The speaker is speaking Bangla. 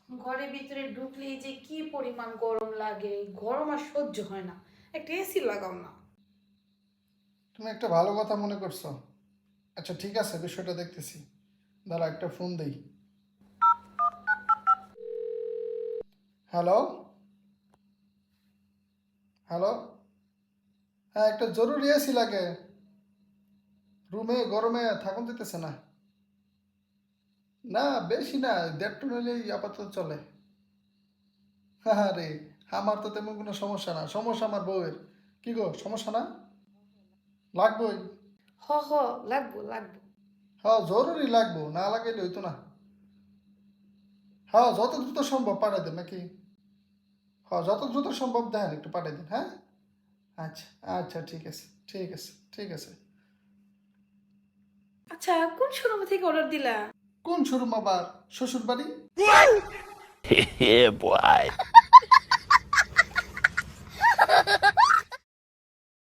ঘরের ভিতরে ঢুকলেই যে কি পরিমাণ গরম লাগে, গরম আর সহ্য হয় না। একটা এসি লাগাও না। তুমি একটা ভালো কথা মনে করছো। আচ্ছা ঠিক আছে, বিষয়টা দেখতেছি। দাঁড়া, একটা ফোন দেই। হ্যালো। হ্যালো। হ্যাঁ, একটা জরুরি এসি লাগে। রুমে গরমে থাকুন দিতেছে না। না, বেশি না, 1.5 টন হলেই আপাতত চলে। হ্যাঁ রে, আমার তো তেমন কোনো সমস্যা না, সমস্যা আমার বউয়ের। কি গো, সমস্যা না? লাগবেই। হ হ, লাগবো লাগবো। হ্যাঁ, জরুরি লাগবো, না লাগাইলে হইতো না। হ্যাঁ, যত দ্রুত সম্ভব পাঠাই দেন নাকি? হ্যাঁ, যত দ্রুত সম্ভব দেখেন একটু পাঠাই দিন, হ্যাঁ। আচ্ছা। আচ্ছা ঠিক আছে, ঠিক আছে, ঠিক আছে। আচ্ছা, কোন শোরুম থেকে অর্ডার দিলা? কোন শোরুম আবার? শ্বশুর বাড়ি। Yeah, boy.